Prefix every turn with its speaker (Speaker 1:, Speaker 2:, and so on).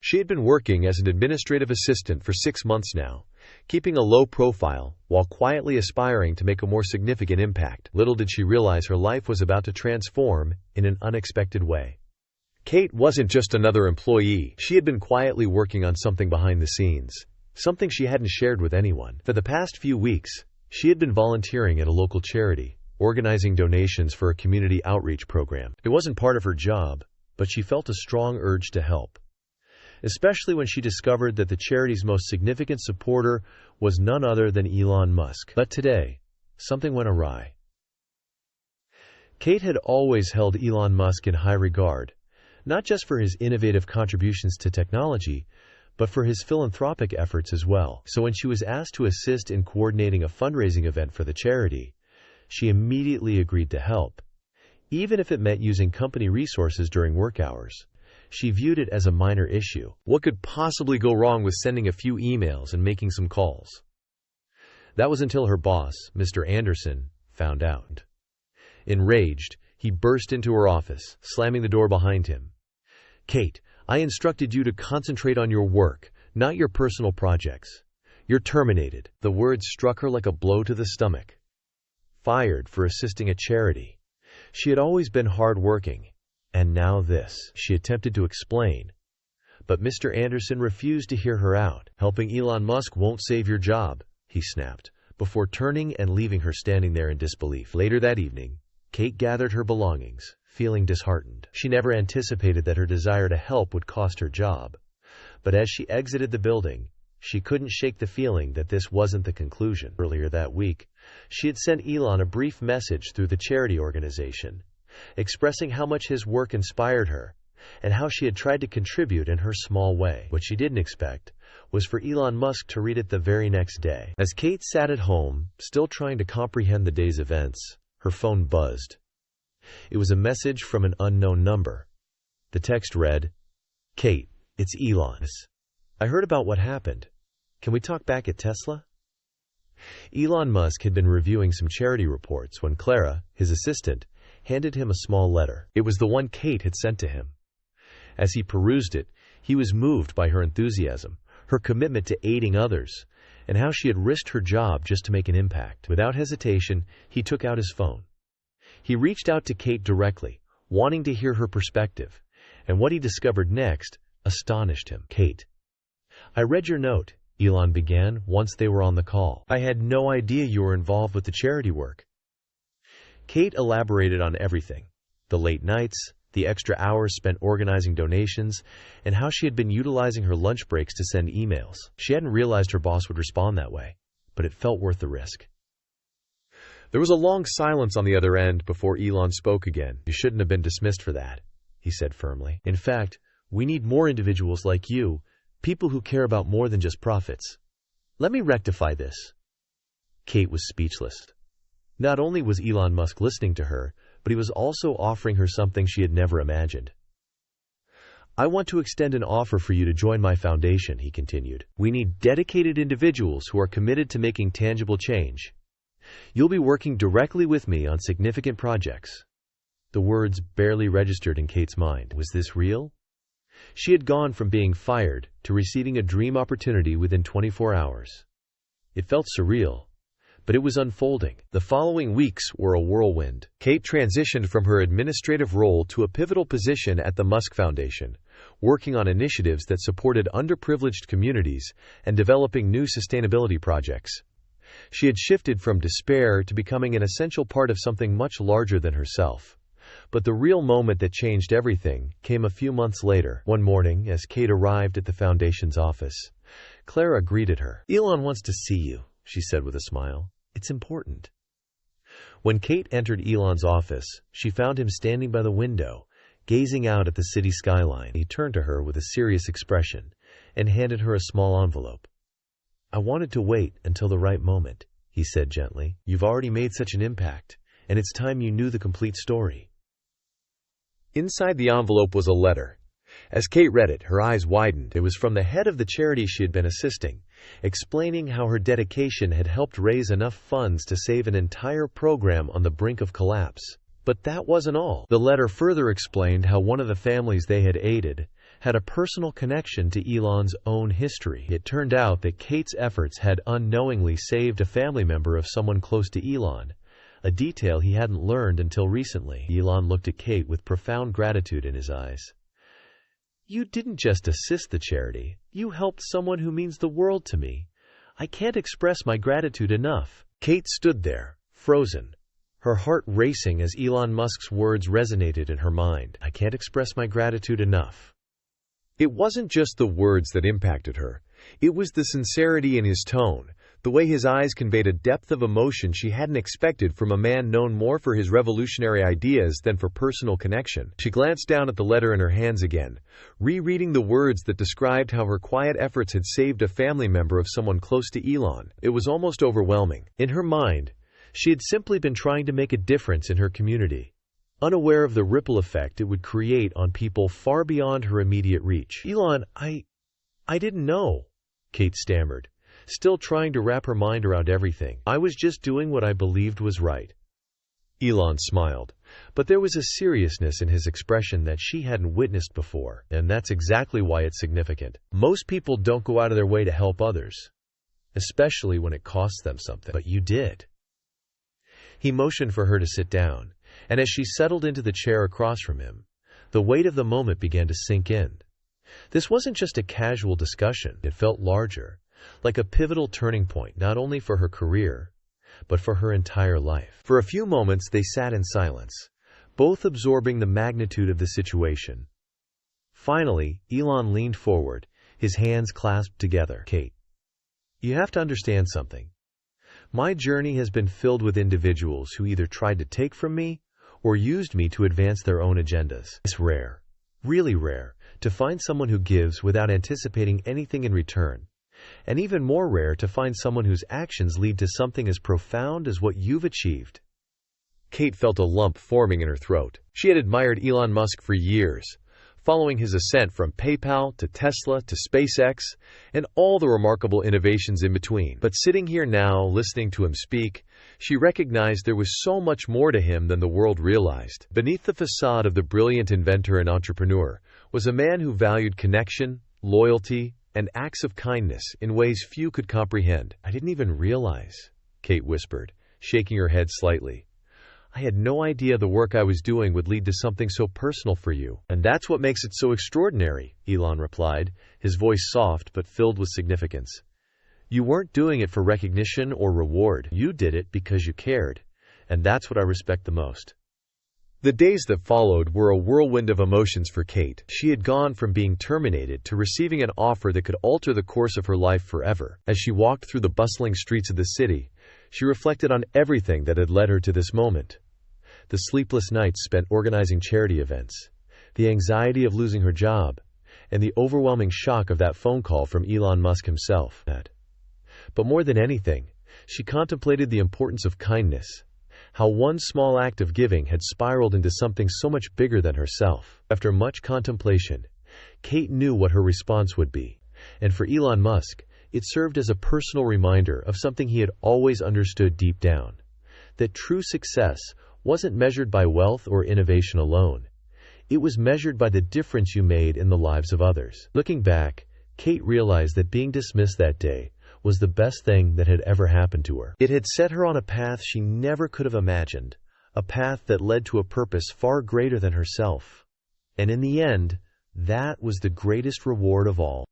Speaker 1: She had been working as an administrative assistant for 6 months now, keeping a low profile while quietly aspiring to make a more significant impact. Little did she realize her life was about to transform in an unexpected way. Kate wasn't just another employee. She had been quietly working on something behind the scenes, something she hadn't shared with anyone. For the past few weeks, she had been volunteering at a local charity, organizing donations for a community outreach program. It wasn't part of her job, but she felt a strong urge to help, especially when she discovered that the charity's most significant supporter was none other than Elon Musk. But today, something went awry. Kate had always held Elon Musk in high regard, not just for his innovative contributions to technology, but for his philanthropic efforts as well. So when she was asked to assist in coordinating a fundraising event for the charity, she immediately agreed to help, even if it meant using company resources during work hours. She viewed it as a minor issue. What could possibly go wrong with sending a few emails and making some calls? That was until her boss, Mr. Anderson, found out. Enraged, he burst into her office, slamming the door behind him. "Kate, I instructed you to concentrate on your work, not your personal projects. You're terminated." The words struck her like a blow to the stomach. Fired for assisting a charity. She had always been hard-working, and now this. She attempted to explain, but Mr. Anderson refused to hear her out. "Helping Elon Musk won't save your job," he snapped, before turning and leaving her standing there in disbelief. Later that evening, Kate gathered her belongings, feeling disheartened. She never anticipated that her desire to help would cost her job. But as she exited the building, she couldn't shake the feeling that this wasn't the conclusion. Earlier that week, she had sent Elon a brief message through the charity organization, expressing how much his work inspired her and how she had tried to contribute in her small way. What she didn't expect was for Elon Musk to read it the very next day. As Kate sat at home, still trying to comprehend the day's events, her phone buzzed. It was a message from an unknown number. The text read, "Kate, it's Elon. I heard about what happened. Can we talk back at Tesla?" Elon Musk had been reviewing some charity reports when Clara, his assistant, handed him a small letter. It was the one Kate had sent to him. As he perused it, he was moved by her enthusiasm, her commitment to aiding others, and how she had risked her job just to make an impact. Without hesitation, he took out his phone. He reached out to Kate directly, wanting to hear her perspective, and what he discovered next astonished him. "Kate, I read your note," Elon began once they were on the call. "I had no idea you were involved with the charity work." Kate elaborated on everything: the late nights, the extra hours spent organizing donations, and how she had been utilizing her lunch breaks to send emails. She hadn't realized her boss would respond that way, but it felt worth the risk. There was a long silence on the other end before Elon spoke again. "You shouldn't have been dismissed for that," he said firmly. "In fact, we need more individuals like you, people who care about more than just profits. Let me rectify this." Kate was speechless. Not only was Elon Musk listening to her, but he was also offering her something she had never imagined. "I want to extend an offer for you to join my foundation," he continued. "We need dedicated individuals who are committed to making tangible change. You'll be working directly with me on significant projects." The words barely registered in Kate's mind. Was this real? She had gone from being fired to receiving a dream opportunity within 24 hours. It felt surreal, but it was unfolding. The following weeks were a whirlwind. Kate transitioned from her administrative role to a pivotal position at the Musk Foundation, working on initiatives that supported underprivileged communities and developing new sustainability projects. She had shifted from despair to becoming an essential part of something much larger than herself. But the real moment that changed everything came a few months later. One morning, as Kate arrived at the foundation's office, Clara greeted her. "Elon wants to see you," she said with a smile. "It's important." When Kate entered Elon's office, she found him standing by the window, gazing out at the city skyline. He turned to her with a serious expression and handed her a small envelope. "I wanted to wait until the right moment," he said gently. "You've already made such an impact, and it's time you knew the complete story." Inside the envelope was a letter. As Kate read it, her eyes widened. It was from the head of the charity she had been assisting, explaining how her dedication had helped raise enough funds to save an entire program on the brink of collapse. But that wasn't all. The letter further explained how one of the families they had aided had a personal connection to Elon's own history. It turned out that Kate's efforts had unknowingly saved a family member of someone close to Elon, a detail he hadn't learned until recently. Elon looked at Kate with profound gratitude in his eyes. "You didn't just assist the charity. You helped someone who means the world to me. I can't express my gratitude enough." Kate stood there, frozen, her heart racing as Elon Musk's words resonated in her mind. "I can't express my gratitude enough." It wasn't just the words that impacted her. It was the sincerity in his tone, the way his eyes conveyed a depth of emotion she hadn't expected from a man known more for his revolutionary ideas than for personal connection. She glanced down at the letter in her hands again, rereading the words that described how her quiet efforts had saved a family member of someone close to Elon. It was almost overwhelming. In her mind, she had simply been trying to make a difference in her community, unaware of the ripple effect it would create on people far beyond her immediate reach. "Elon, I didn't know," Kate stammered, still trying to wrap her mind around everything. "I was just doing what I believed was right." Elon smiled, but there was a seriousness in his expression that she hadn't witnessed before, and that's exactly why it's significant. Most people don't go out of their way to help others, especially when it costs them something. But you did. He motioned for her to sit down, and as she settled into the chair across from him, the weight of the moment began to sink in. This wasn't just a casual discussion. It felt larger, like a pivotal turning point not only for her career, but for her entire life. For a few moments they sat in silence, both absorbing the magnitude of the situation. Finally, Elon leaned forward, his hands clasped together. "Kate, you have to understand something. My journey has been filled with individuals who either tried to take from me or used me to advance their own agendas. It's rare, really rare, to find someone who gives without anticipating anything in return. And even more rare to find someone whose actions lead to something as profound as what you've achieved." Kate felt a lump forming in her throat. She had admired Elon Musk for years, following his ascent from PayPal to Tesla to SpaceX and all the remarkable innovations in between. But sitting here now, listening to him speak, she recognized there was so much more to him than the world realized. Beneath the facade of the brilliant inventor and entrepreneur was a man who valued connection, loyalty, and acts of kindness in ways few could comprehend. "I didn't even realize," Kate whispered, shaking her head slightly. "I had no idea the work I was doing would lead to something so personal for you." "And that's what makes it so extraordinary," Elon replied, his voice soft but filled with significance. "You weren't doing it for recognition or reward. You did it because you cared, and that's what I respect the most." The days that followed were a whirlwind of emotions for Kate. She had gone from being terminated to receiving an offer that could alter the course of her life forever. As she walked through the bustling streets of the city, she reflected on everything that had led her to this moment. The sleepless nights spent organizing charity events, the anxiety of losing her job, and the overwhelming shock of that phone call from Elon Musk himself. But more than anything, she contemplated the importance of kindness, how one small act of giving had spiraled into something so much bigger than herself. After much contemplation, Kate knew what her response would be, and for Elon Musk, it served as a personal reminder of something he had always understood deep down, that true success wasn't measured by wealth or innovation alone. It was measured by the difference you made in the lives of others. Looking back, Kate realized that being dismissed that day was the best thing that had ever happened to her. It had set her on a path she never could have imagined, a path that led to a purpose far greater than herself. And in the end, that was the greatest reward of all.